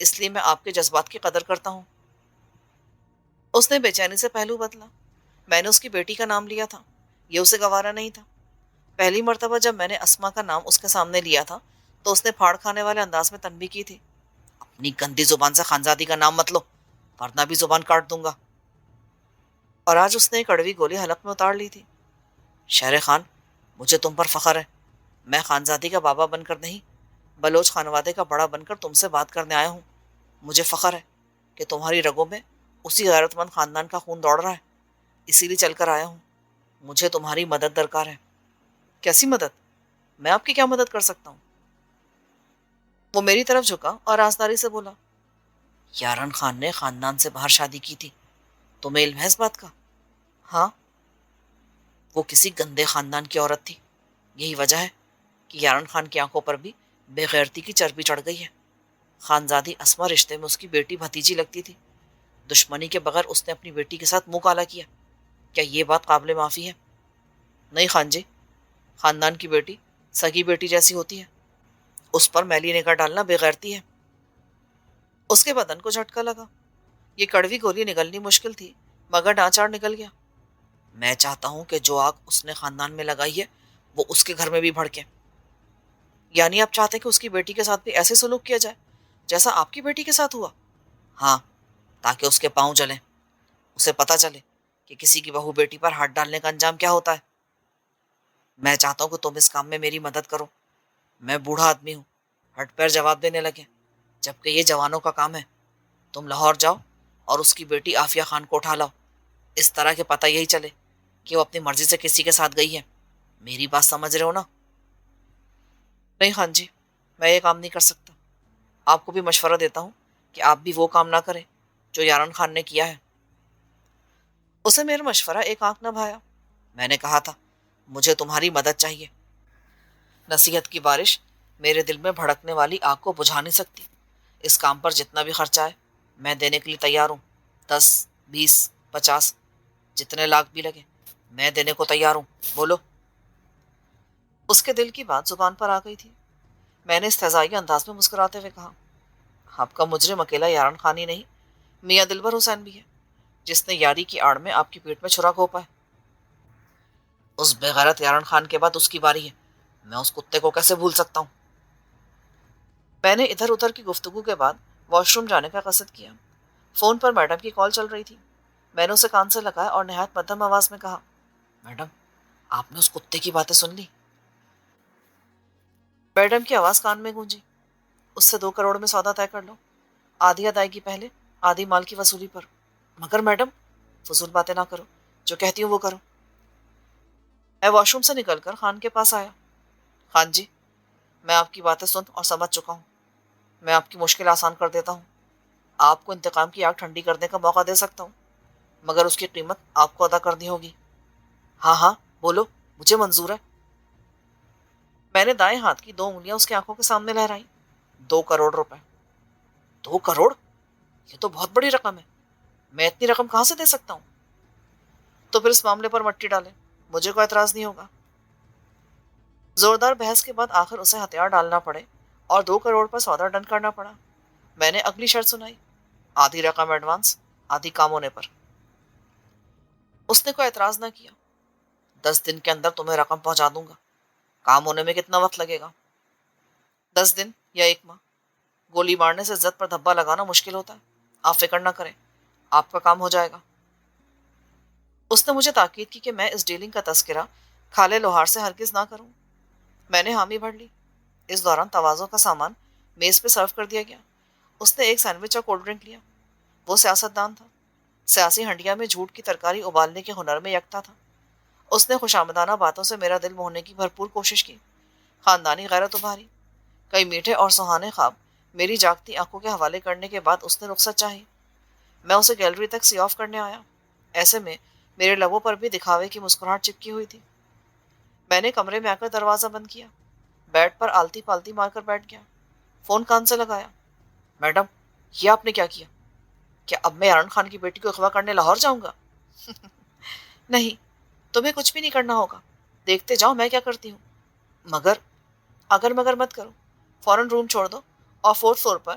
اس لیے میں آپ کے جذبات کی قدر کرتا ہوں۔ اس نے بے چینی سے پہلو بدلا۔ میں نے اس کی بیٹی کا نام لیا تھا، یہ اسے گوارا نہیں تھا۔ پہلی مرتبہ جب میں نے اسما کا نام اس کے سامنے لیا تھا تو اس نے پھاڑ کھانے والے انداز میں تنبیہ کی تھی، اپنی گندی زبان سے خانزادی کا نام مت لو ورنہ بھی زبان کاٹ دوں گا۔ اور آج اس نے ایک کڑوی گولی حلق میں اتار لی تھی۔ شہر خان، مجھے تم پر فخر ہے۔ میں خانزادی کا بابا بن کر نہیں، بلوچ خانوادے کا بڑا بن کر تم سے بات کرنے آیا ہوں۔ مجھے فخر ہے کہ تمہاری رگوں میں اسی غیرت مند خاندان کا خون دوڑ رہا ہے، اسی لیے چل کر آیا ہوں۔ مجھے تمہاری مدد درکار ہے۔ کیسی مدد؟ میں آپ کی کیا مدد کر سکتا ہوں؟ وہ میری طرف جھکا اور رازداری سے بولا، یارن خان نے خاندان سے باہر شادی کی تھی، تمہیں علم ہے اس بات کا؟ ہاں۔ وہ کسی گندے خاندان کی عورت تھی، یہی وجہ ہے کہ یارن خان کی آنکھوں پر بھی بے غیرتی کی چربی چڑھ گئی ہے۔ خانزادی اسما رشتے میں اس کی بیٹی بھتیجی لگتی تھی، دشمنی کے بغیر اس نے اپنی بیٹی کے ساتھ منہ کالا کیا۔ کیا یہ بات قابل معافی ہے؟ نہیں خان جی، خاندان کی بیٹی سگی بیٹی جیسی ہوتی ہے، اس پر میلی نگاہ ڈالنا بے غیرتی ہے۔ اس کے بدن کو جھٹکا لگا۔ یہ کڑوی گولی نگلنی مشکل تھی مگر ڈانچاڑ نکل گیا۔ میں چاہتا ہوں کہ جو آگ اس نے خاندان میں لگائی ہے وہ اس کے گھر میں بھی بھڑکے۔ یعنی آپ چاہتے ہیں کہ اس کی بیٹی کے ساتھ بھی ایسے سلوک کیا جائے جیسا آپ کی بیٹی کے ساتھ ہوا؟ ہاں، تاکہ اس کے پاؤں جلیں، اسے پتا چلے کہ کسی کی بہو بیٹی پر ہاتھ ڈالنے کا انجام کیا ہوتا ہے۔ میں چاہتا ہوں کہ تم اس کام میں میری مدد کرو۔ میں بوڑھا آدمی ہوں، ہٹ پیر جواب دینے لگے، جبکہ یہ جوانوں کا کام ہے۔ تم لاہور جاؤ اور اس کی بیٹی عافیہ خان کو اٹھا لاؤ، اس طرح کہ پتہ یہی چلے کہ وہ اپنی مرضی سے کسی کے ساتھ گئی ہے۔ میری بات سمجھ رہے ہو نا؟ نہیں خان جی، میں یہ کام نہیں کر سکتا۔ آپ کو بھی مشورہ دیتا ہوں کہ آپ بھی وہ کام نہ کریں جو یارن خان نے کیا ہے۔ اسے میرا مشورہ ایک آنکھ نہ بھایا۔ میں نے کہا تھا، مجھے تمہاری مدد چاہیے۔ نصیحت کی بارش میرے دل میں بھڑکنے والی آگ کو بجھا نہیں سکتی۔ اس کام پر جتنا بھی خرچہ ہے میں دینے کے لیے تیار ہوں، 10، 20، 50، جتنے لاکھ بھی لگے میں دینے کو تیار ہوں۔ بولو۔ اس کے دل کی بات زبان پر آ گئی تھی۔ میں نے استہزائی انداز میں مسکراتے ہوئے کہا، آپ کا مجرم اکیلا یارن خان ہی نہیں، میاں دلبر حسین بھی ہے، جس نے یاری کی آڑ میں آپ کی پیٹ میں چھرا گھونپا ہے۔ اس بے غیرت یارن خان کے بعد اس کی باری ہے، میں اس کتے کو کیسے بھول سکتا ہوں؟ میں نے ادھر ادھر کی گفتگو کے بعد واش روم جانے کا قصد کیا۔ فون پر میڈم کی کال چل رہی تھی۔ میں نے اسے کان سے لگایا اور نہایت مدھم آواز میں کہا، میڈم، آپ نے اس کتے کی باتیں سن لی؟ میڈم کی آواز کان میں گونجی، اس سے 2 کروڑ میں سودا طے کر لو، آدھی ادائیگی پہلے، آدھی مال کی وصولی پر۔ مگر میڈم، فضول باتیں نہ کرو، جو کہتی ہوں وہ کرو۔ میں واش روم سے نکل کر خان کے پاس آیا۔ خان جی، میں آپ کی باتیں سن اور سمجھ چکا ہوں۔ میں آپ کی مشکل آسان کر دیتا ہوں، آپ کو انتقام کی آگ ٹھنڈی کرنے کا موقع دے سکتا ہوں، مگر اس کی قیمت آپ کو ادا کرنی ہوگی۔ ہاں ہاں، بولو، مجھے منظور ہے۔ میں نے دائیں ہاتھ کی 2 انگلیاں اس کی آنکھوں کے سامنے لہرائیں۔ 2 کروڑ روپے۔ 2 کروڑ؟ یہ تو بہت بڑی رقم ہے، میں اتنی رقم کہاں سے دے سکتا ہوں؟ تو پھر اس معاملے پر مٹی ڈالیں، مجھے کوئی اعتراض نہیں ہوگا۔ زوردار بحث کے بعد آخر اسے ہتھیار ڈالنا پڑے اور 2 کروڑ پر سودا ڈن کرنا پڑا۔ میں نے اگلی شرط سنائی، آدھی رقم ایڈوانس، آدھی کام ہونے پر۔ اس نے کوئی اعتراض نہ کیا۔ 10 دن کے اندر تمہیں رقم پہنچا دوں گا۔ کام ہونے میں کتنا وقت لگے گا؟ 10 دن یا 1 ماہ۔ گولی مارنے سے عزت پر دھبا لگانا مشکل ہوتا ہے، آپ فکر نہ کریں، آپ کا کام ہو جائے گا۔ اس نے مجھے تاکید کی کہ میں اس ڈیلنگ کا تذکرہ کھالے لوہار سے ہرگز نہ کروں۔ میں نے حامی بھر لی۔ اس دوران تواضع کا سامان میز پہ سرو کر دیا گیا۔ اس نے ایک سینڈوچ اور کولڈ ڈرنک لیا۔ وہ سیاست دان تھا، سیاسی ہنڈیا میں جھوٹ کی ترکاری ابالنے کے ہنر میں یکتا تھا۔ اس نے خوشامدانہ باتوں سے میرا دل موہنے کی بھرپور کوشش کی، خاندانی غیرت ابھاری۔ کئی میٹھے اور سہانے خواب میری جاگتی آنکھوں کے حوالے کرنے کے بعد اس نے رخصت چاہی۔ میں اسے گیلری تک سی آف کرنے آیا۔ ایسے میں میرے لبوں پر بھی دکھاوے کی مسکراہٹ چپکی ہوئی تھی۔ میں نے کمرے میں آ کر دروازہ بند کیا، بیڈ پر آلتی پالتی مار کر بیٹھ گیا، فون کان سے لگایا۔ میڈم، یہ آپ نے کیا کیا؟ کیا اب میں یارن خان کی بیٹی کو اغوا کرنے لاہور جاؤں گا؟ نہیں، تمہیں کچھ بھی نہیں کرنا ہوگا، دیکھتے جاؤ میں کیا کرتی ہوں۔ مگر، اگر مگر مت کرو، فوراً روم چھوڑ دو اور 4th فلور پر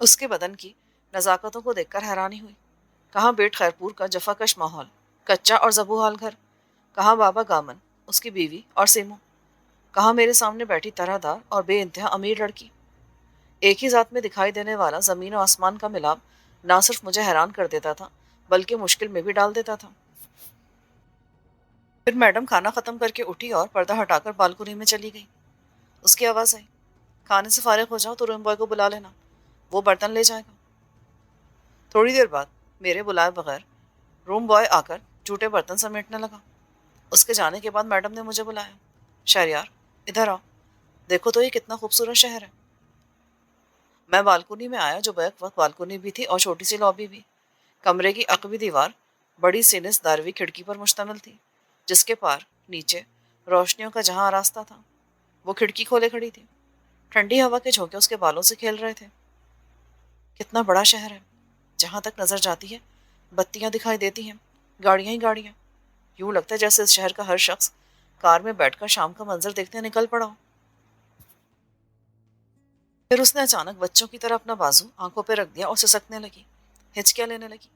اس کے بدن کی نزاکتوں کو دیکھ کر حیرانی ہوئی۔ کہاں بیٹ خیرپور کا جفاکش ماحول، کچا اور زبوحال گھر، کہاں بابا گامن، اس کی بیوی اور سیمو، کہاں میرے سامنے بیٹھی طرح دار اور بے انتہا امیر لڑکی۔ ایک ہی ذات میں دکھائی دینے والا زمین و آسمان کا ملاپ نہ صرف مجھے حیران کر دیتا تھا بلکہ مشکل میں بھی ڈال دیتا تھا۔ پھر میڈم کھانا ختم کر کے اٹھی اور پردہ ہٹا کر بالکونی میں چلی گئی۔ اس کی آواز آئی، کھانے سے فارغ ہو جاؤ تو روم بوائے کو بلا لینا، وہ برتن لے جائے گا۔ تھوڑی دیر بعد میرے بلائے بغیر روم بوائے آ کر جھوٹے برتن سمیٹنے لگا۔ اس کے جانے کے بعد میڈم نے مجھے بلایا، شہریار ادھر آؤ، دیکھو تو یہ کتنا خوبصورت شہر ہے۔ میں بالکونی میں آیا جو بیک وقت بالکونی بھی تھی اور چھوٹی سی لابی بھی۔ کمرے کی عقبی دیوار بڑی سینس داروی کھڑکی پر مشتمل تھی جس کے پار نیچے روشنیوں کا جہاں راستہ تھا۔ وہ کھڑکی کھولے کھڑی تھی، ٹھنڈی ہوا کے جھونکے اس کے بالوں سے کھیل رہے تھے۔ کتنا بڑا شہر ہے، جہاں تک نظر جاتی ہے بتیاں دکھائی دیتی ہیں، گاڑیاں ہی گاڑیاں۔ یوں لگتا ہے جیسے اس شہر کا ہر شخص کار میں بیٹھ کر شام کا منظر دیکھتے نکل پڑا ہو۔ پھر اس نے اچانک بچوں کی طرح اپنا بازو آنکھوں پہ رکھ دیا اور سسکنے لگی، ہچکیاں لینے لگی۔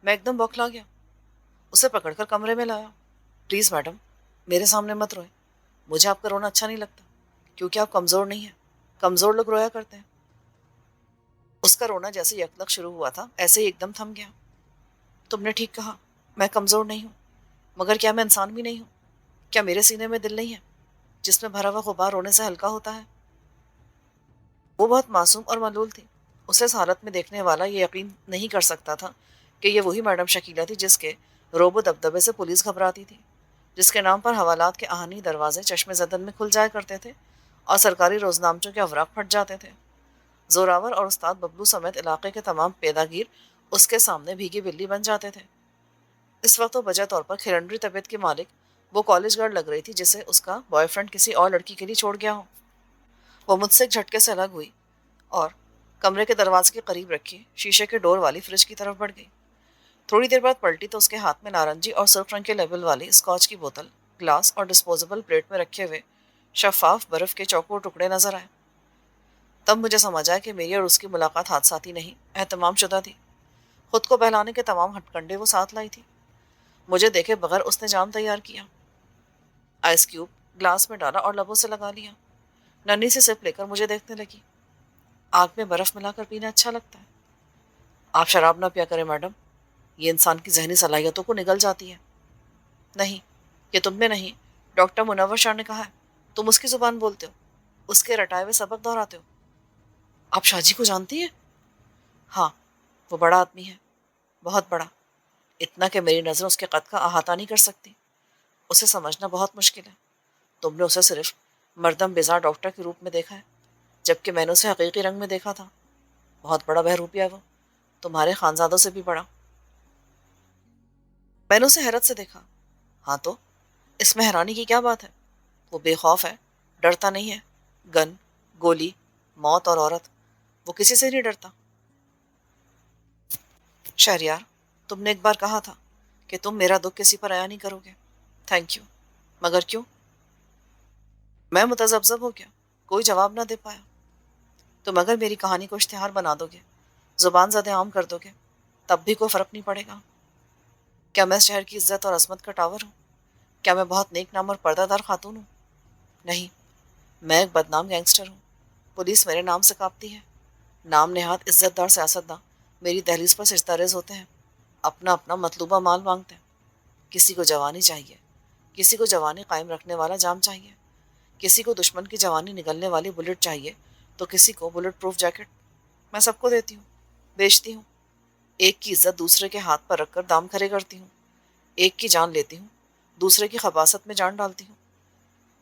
میں ایک دم بوکھلا گیا، اسے پکڑ کر کمرے میں لایا۔ پلیز میڈم، میرے سامنے مت روئے، مجھے آپ کا رونا اچھا نہیں لگتا، کیونکہ آپ کمزور نہیں ہیں، کمزور لوگ رویا کرتے ہیں۔ اس کا رونا جیسے یکلق شروع ہوا تھا ایسے ہی ایک دم تھم گیا۔ تم نے ٹھیک کہا، میں کمزور نہیں ہوں، مگر کیا میں انسان بھی نہیں ہوں؟ کیا میرے سینے میں دل نہیں ہے جس میں بھرا ہوا غبار رونے سے ہلکا ہوتا ہے؟ وہ بہت معصوم اور ملول تھی۔ اسے اس حالت میں دیکھنے والا یہ یقین نہیں کر سکتا تھا کہ یہ وہی میڈم شکیلہ تھی جس کے روب و دبدبے سے پولیس گھبراتی تھی، جس کے نام پر حوالات کے آہنی دروازے چشم زدن میں کھل جایا کرتے تھے اور سرکاری روزنامچوں کے اوراق پھٹ جاتے تھے۔ زوراور اور استاد ببلو سمیت علاقے کے تمام پیداگیر اس کے سامنے بھیگی بلی بن جاتے تھے۔ اس وقت وہ بجا طور پر کھلنڈری طبیعت کی مالک وہ کالج گرل لگ رہی تھی جسے اس کا بوائے فرینڈ کسی اور لڑکی کے لیے چھوڑ گیا ہو۔ وہ مجھ سے ایک جھٹکے سے الگ ہوئی اور کمرے کے دروازے کے قریب رکھی شیشے کے ڈور والی فریج کی طرف بڑھ گئی۔ تھوڑی دیر بعد پلٹی تو اس کے ہاتھ میں نارنجی اور سرخ رنگ کے لیبل والی اسکاچ کی بوتل گلاس اور ڈسپوزیبل پلیٹ میں رکھے ہوئے شفاف برف کے چوکور ٹکڑے نظر آئے۔ تب مجھے سمجھ آیا کہ میری اور اس کی ملاقات حادثاتی نہیں، اہتمام شدہ تھی۔ خود کو بہلانے کے تمام ہتھ کنڈے وہ ساتھ لائی تھی۔ مجھے دیکھے بغیر اس نے جام تیار کیا، آئس کیوب گلاس میں ڈالا اور لبوں سے لگا لیا۔ ننھی سے سپ لے کر مجھے دیکھنے لگی۔ آگ میں برف ملا کر پینا اچھا لگتا ہے۔ آپ شراب نہ پیا کریں میڈم، یہ انسان کی ذہنی صلاحیتوں کو نگل جاتی ہے۔ نہیں، یہ تم نے نہیں، ڈاکٹر منور شاہ نے کہا ہے۔ تم اس کی زبان بولتے ہو، اس کے رٹائے ہوئے سبق دہراتے ہو۔ آپ شاہ جی کو جانتی ہیں؟ ہاں، وہ بڑا آدمی ہے، بہت بڑا، اتنا کہ میری نظر اس کے قد کا احاطہ نہیں کر سکتی۔ اسے سمجھنا بہت مشکل ہے۔ تم نے اسے صرف مردم بیزار ڈاکٹر کے روپ میں دیکھا ہے، جبکہ میں نے اسے حقیقی رنگ میں دیکھا تھا۔ بہت بڑا بہروپیہ ہے وہ، تمہارے خانزادوں سے بھی بڑا۔ میں نے اسے حیرت سے دیکھا۔ ہاں تو اس میں حیرانی کی کیا بات ہے؟ وہ بے خوف ہے، ڈرتا نہیں ہے۔ گن، گولی، موت اور عورت، وہ کسی سے نہیں ڈرتا۔ شہریار، تم نے ایک بار کہا تھا کہ تم میرا دکھ کسی پر عیاں نہیں کرو گے۔ تھینک یو، مگر کیوں؟ میں متذبذب ہو گیا، کوئی جواب نہ دے پایا۔ تم اگر میری کہانی کو اشتہار بنا دو گے، زبان زدہ عام کر دو گے، تب بھی کوئی فرق نہیں پڑے گا۔ کیا میں اس شہر کی عزت اور عظمت کا ٹاور ہوں؟ کیا میں بہت نیک نام اور پردہ دار خاتون ہوں؟ نہیں، میں ایک بدنام گینگسٹر ہوں۔ پولیس میرے نام سے کانپتی ہے۔ نام نہاد عزت دار سیاستداں میری دہلیز پر سجدہ ریز ہوتے ہیں، اپنا اپنا مطلوبہ مال مانگتے ہیں۔ کسی کو جوانی چاہیے، کسی کو جوانی قائم رکھنے والا جام چاہیے، کسی کو دشمن کی جوانی نگلنے والی بلٹ چاہیے، تو کسی کو بلٹ پروف جیکٹ۔ میں سب کو دیتی ہوں، بیچتی ہوں۔ ایک کی عزت دوسرے کے ہاتھ پر رکھ کر دام کھڑے کرتی ہوں، ایک کی جان لیتی ہوں، دوسرے کی خباثت میں جان ڈالتی ہوں۔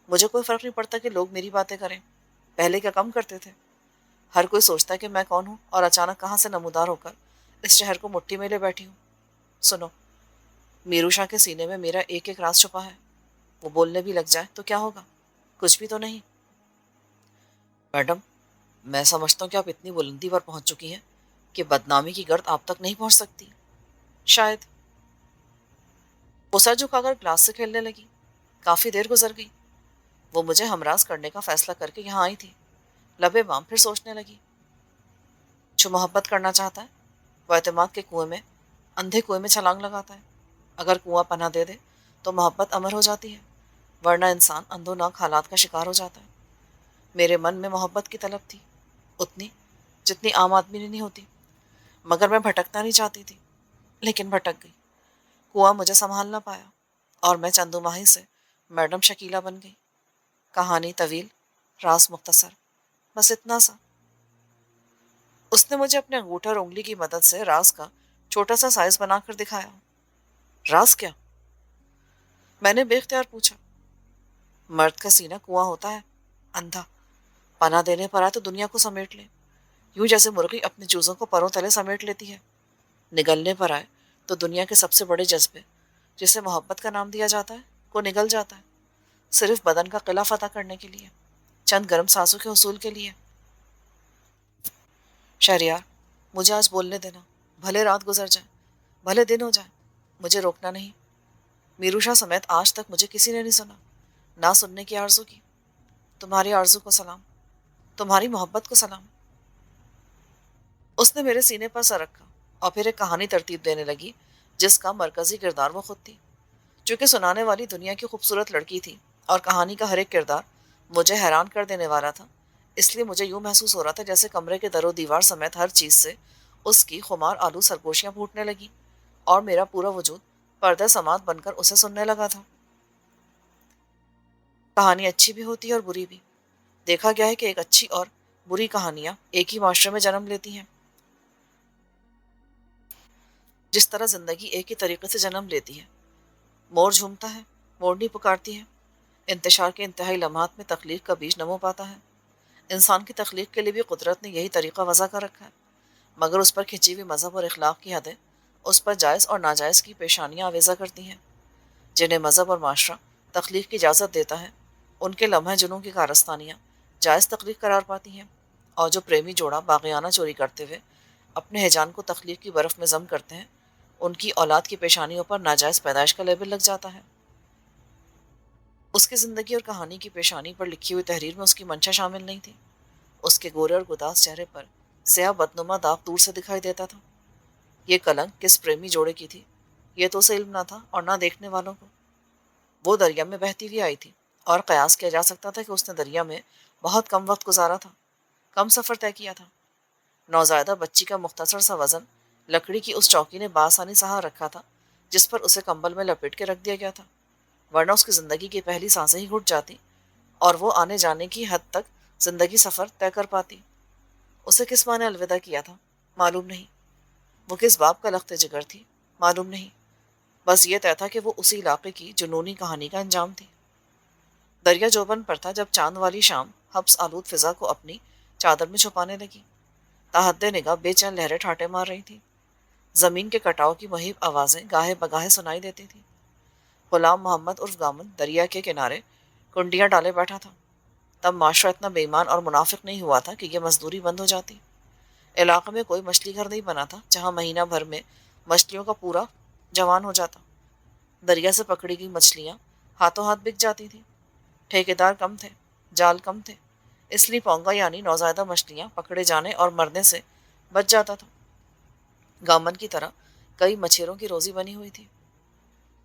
مجھے کوئی فرق نہیں پڑتا کہ لوگ میری باتیں کریں، پہلے کیا کم کرتے تھے؟ ہر کوئی سوچتا ہے کہ میں کون ہوں، اور اچانک کہاں سے نمودار ہو کر اس شہر کو مٹھی میں لے بیٹھی ہوں۔ سنو، میرو شاہ کے سینے میں میرا ایک ایک راز چھپا ہے، وہ بولنے بھی لگ جائے تو کیا ہوگا؟ کچھ بھی تو نہیں۔ میڈم، میں سمجھتا ہوں کہ آپ اتنی بلندی پر پہنچ چکی ہیں کہ بدنامی کی گرد آپ تک نہیں پہنچ سکتی۔ شاید۔ وہ سر جھکا کر گلاس سے کھیلنے لگی۔ کافی دیر گزر گئی۔ وہ مجھے ہمراز کرنے کا فیصلہ کر کے یہاں آئی تھی۔ لبے بام پھر سوچنے لگی۔ جو محبت کرنا چاہتا ہے وہ اعتماد کے کنویں میں اندھے کنویں میں چھلانگ لگاتا ہے۔ اگر کنواں پناہ دے دے تو محبت امر ہو جاتی ہے، ورنہ انسان اندھوناک حالات کا شکار ہو جاتا ہے۔ میرے من میں محبت کی طلب تھی، اتنی جتنی عام آدمی میں نہیں ہوتی، مگر میں بھٹکنا نہیں چاہتی تھی، لیکن بھٹک گئی۔ کنواں مجھے سنبھال نہ پایا اور میں چندو ماہی سے میڈم شکیلہ بن گئی۔ کہانی طویل، راز مختصر، بس اتنا سا۔ اس نے مجھے اپنے انگوٹھے اور انگلی کی مدد سے راز کا چھوٹا سا سائز بنا کر دکھایا۔ راز کیا؟ میں نے بے اختیار پوچھا۔ مرد کا سینہ کنواں ہوتا ہے، اندھا، پناہ دینے پر آئے تو دنیا کو سمیٹ لے، یوں جیسے مرغی اپنے چوزوں کو پروں تلے سمیٹ لیتی ہے۔ نگلنے پر آئے تو دنیا کے سب سے بڑے جذبے، جسے محبت کا نام دیا جاتا ہے، کو نگل جاتا ہے، صرف بدن کا قلعہ فتح کرنے کے لیے، چند گرم سانسوں کے حصول کے لیے۔ شہریار، مجھے آج بولنے دینا، بھلے رات گزر جائے، بھلے دن ہو جائے، مجھے روکنا نہیں۔ میروشا سمیت آج تک مجھے کسی نے نہیں سنا، نہ سننے کی آرزو کی۔ تمہاری آرزو کو سلام، تمہاری محبت کو سلام۔ اس نے میرے سینے پر سر رکھا اور پھر ایک کہانی ترتیب دینے لگی جس کا مرکزی کردار وہ خود تھی۔ چونکہ سنانے والی دنیا کی خوبصورت لڑکی تھی اور کہانی کا ہر ایک کردار مجھے حیران کر دینے والا تھا، اس لیے مجھے یوں محسوس ہو رہا تھا جیسے کمرے کے در و دیوار سمیت ہر چیز سے اس کی خمار آلو سرگوشیاں پھوٹنے لگی اور میرا پورا وجود پردہ سماعت بن کر اسے سننے لگا تھا۔ کہانی اچھی بھی ہوتی ہے اور بری بھی۔ دیکھا گیا ہے کہ ایک اچھی اور بری کہانیاں ایک ہی معاشرے میں جنم لیتی ہیں، جس طرح زندگی ایک ہی طریقے سے جنم لیتی ہے۔ مور جھومتا ہے، مورنی پکارتی ہے، انتشار کے انتہائی لمحات میں تخلیق کا بیج نمو پاتا ہے۔ انسان کی تخلیق کے لیے بھی قدرت نے یہی طریقہ وضع کر رکھا ہے، مگر اس پر کھنچی ہوئی مذہب اور اخلاق کی حدیں اس پر جائز اور ناجائز کی پیشانیاں آویزہ کرتی ہیں۔ جنہیں مذہب اور معاشرہ تخلیق کی اجازت دیتا ہے، ان کے لمحہ جنوں کی کارستانیاں جائز تخلیق قرار پاتی ہیں، اور جو پریمی جوڑا باغیانہ چوری کرتے ہوئے اپنے ہیجان کو تخلیق کی برف میں ضم کرتے ہیں، ان کی اولاد کی پیشانیوں پر ناجائز پیدائش کا لیبل لگ جاتا ہے۔ اس کی زندگی اور کہانی کی پیشانی پر لکھی ہوئی تحریر میں اس کی منشا شامل نہیں تھی۔ اس کے گورے اور گداس چہرے پر سیاہ بدنما داغ دور سے دکھائی دیتا تھا۔ یہ کلنک کس پریمی جوڑے کی تھی، یہ تو اسے علم نہ تھا اور نہ دیکھنے والوں کو۔ وہ دریا میں بہتی ہوئی آئی تھی اور قیاس کیا جا سکتا تھا کہ اس نے دریا میں بہت کم وقت گزارا تھا، کم سفر طے کیا تھا۔ نوزائیدہ بچی کا مختصر سا وزن لکڑی کی اس چوکی نے بآسانی سہا رکھا تھا جس پر اسے کمبل میں لپیٹ کے رکھ دیا گیا تھا، ورنہ اس کی زندگی کی پہلی سانسیں ہی گھٹ جاتی اور وہ آنے جانے کی حد تک زندگی سفر طے کر پاتی۔ اسے کس ماں نے الوداع کیا تھا، معلوم نہیں۔ وہ کس باپ کا لخت جگر تھی، معلوم نہیں۔ بس یہ طے تھا کہ وہ اسی علاقے کی جنونی کہانی کا انجام تھی۔ دریا جوبن پر تھا جب چاند والی شام حبس آلود فضا کو اپنی چادر میں چھپانے لگی۔ تاحد نگاہ بے چین لہریں ٹھاٹے مار رہی تھی۔ زمین کے کٹاؤ کی مہیب آوازیں گاہے بگاہے سنائی دیتی تھی۔ غلام محمد عرف گامن دریا کے کنارے کنڈیاں ڈالے بیٹھا تھا۔ تب معاشرہ اتنا بے ایمان اور منافق نہیں ہوا تھا کہ یہ مزدوری بند ہو جاتی۔ علاقے میں کوئی مچھلی گھر نہیں بنا تھا جہاں مہینہ بھر میں مچھلیوں کا پورا جوان ہو جاتا۔ دریا سے پکڑی گئی مچھلیاں ہاتھوں ہاتھ بک جاتی تھیں۔ ٹھیکیدار کم تھے، جال کم تھے، اس لیے پونگا یعنی نوزائیدہ مچھلیاں پکڑے جانے اور مرنے سے بچ جاتا تھا۔ گامن کی طرح کئی مچھیروں کی روزی بنی ہوئی تھی۔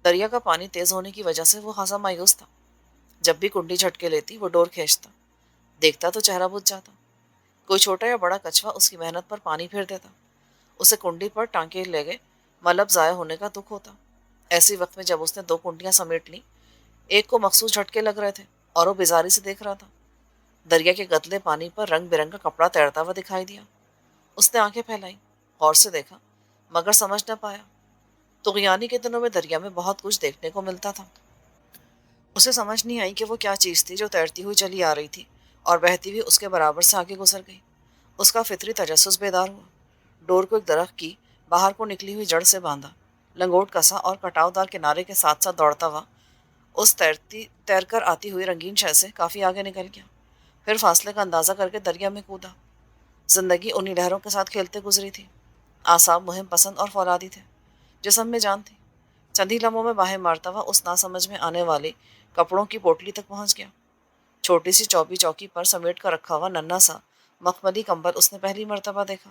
دریا کا پانی تیز ہونے کی وجہ سے وہ خاصا مایوس تھا۔ جب بھی کنڈی جھٹکے لیتی وہ ڈور کھینچتا، دیکھتا تو چہرہ بجھ جاتا۔ کوئی چھوٹا یا بڑا کچھوا اس کی محنت پر پانی پھیر دیتا، اسے کنڈی پر ٹانکے لے گئے ملب ضائع ہونے کا دکھ ہوتا۔ ایسی وقت میں جب اس نے 2 کنڈیاں سمیٹ لیں، ایک کو مخصوص جھٹکے لگ رہے تھے اور وہ بیزاری سے دیکھ رہا تھا۔ دریا کے گدلے پانی پر رنگ برنگ کا کپڑا تیرتا ہوا دکھائی دیا۔ اس نے آنکھیں پھیلائیں، غور سے دیکھا، مگر سمجھ نہ پایا۔ طغیانی کے دنوں میں دریا میں بہت کچھ دیکھنے کو ملتا تھا۔ اسے سمجھ نہیں آئی کہ وہ کیا چیز تھی جو تیرتی ہوئی چلی آ رہی تھی اور بہتی ہوئی اس کے برابر سے آگے گزر گئی۔ اس کا فطری تجسس بیدار ہوا۔ ڈور کو ایک درخت کی باہر کو نکلی ہوئی جڑ سے باندھا، لنگوٹ کسا اور کٹاؤ دار کنارے کے ساتھ ساتھ دوڑتا ہوا اس تیر کر آتی ہوئی رنگین شے سے کافی آگے نکل گیا۔ پھر فاصلے کا اندازہ کر کے دریا میں کودا۔ زندگی انہی لہروں کے ساتھ کھیلتے گزری تھی۔ اعصاب مہم پسند اور فولادی تھے، جسم میں جان تھی۔ چند ہی لمحوں میں باہیں مارتا ہوا اس ناسمجھ میں آنے والی کپڑوں کی پوٹلی تک پہنچ گیا۔ چھوٹی سی چوکی پر سمیٹ کر رکھا ہوا ننھا سا مخملی کمبل اس نے پہلی مرتبہ دیکھا۔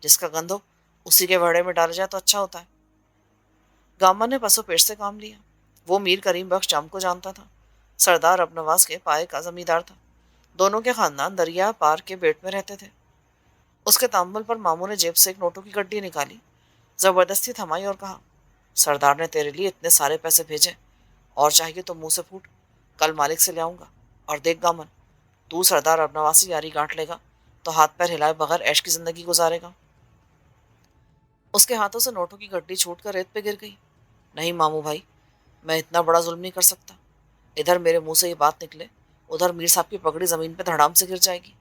جس کا گندھ ہو اسی کے وڑے میں ڈالا جائے تو اچھا ہوتا ہے۔ گامن نے پسو پیش سے کام لیا۔ وہ میر کریم بخش جام کو جانتا تھا۔ سردار ابنواس کے پائے کا زمیندار تھا۔ دونوں کے خاندان دریا پار کے بیٹ میں رہتے تھے۔ اس کے تامل پر ماموں نے جیب سے ایک نوٹوں کی گڈی نکالی، زبردستی تھمائی اور کہا، سردار نے تیرے لیے اتنے سارے پیسے بھیجے، اور چاہیے تو منہ سے پھوٹ، کل مالک سے لے آؤں گا۔ اور دیکھ گامن، تو سردار ابنواس سے یاری گانٹ لے گا تو ہاتھ پیر ہلائے بغیر عیش کی زندگی گزارے گا۔ اس کے ہاتھوں سے نوٹوں کی گڈی چھوٹ کر ریت پہ گر گئی۔ نہیں ماموں بھائی، میں اتنا بڑا ظلم نہیں کر سکتا۔ ادھر میرے منہ سے یہ بات نکلے، ادھر میر صاحب کی پگڑی زمین پہ دھڑام سے گر جائے گی۔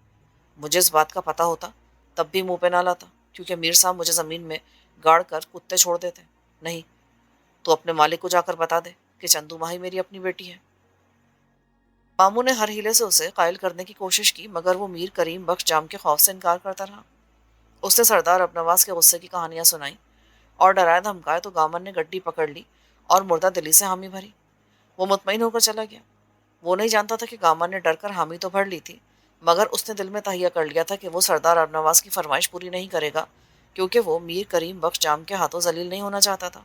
مجھے اس بات کا پتہ ہوتا تب بھی منہ پہ نہ لاتا، کیونکہ میر صاحب مجھے زمین میں گاڑ کر کتے چھوڑ دیتے۔ نہیں، تو اپنے مالک کو جا کر بتا دے کہ چندو ماہی میری اپنی بیٹی ہے۔ ماموں نے ہر ہیلے سے اسے قائل کرنے کی کوشش کی، مگر وہ میر کریم بخش جام کے خوف سے انکار کرتا رہا۔ اس نے سردار ابنواس کے غصے کی کہانیاں سنائیں اور ڈرائے دھمکائے تو گامن نے گڈی پکڑ لی اور مردہ دلی سے حامی بھری۔ وہ مطمئن ہو کر چلا گیا۔ وہ نہیں جانتا تھا کہ گامن نے ڈر کر حامی تو بھر لی تھی، مگر اس نے دل میں تہیہ کر لیا تھا کہ وہ سردار ابنواس کی فرمائش پوری نہیں کرے گا، کیونکہ وہ میر کریم بخش جام کے ہاتھوں ذلیل نہیں ہونا چاہتا تھا۔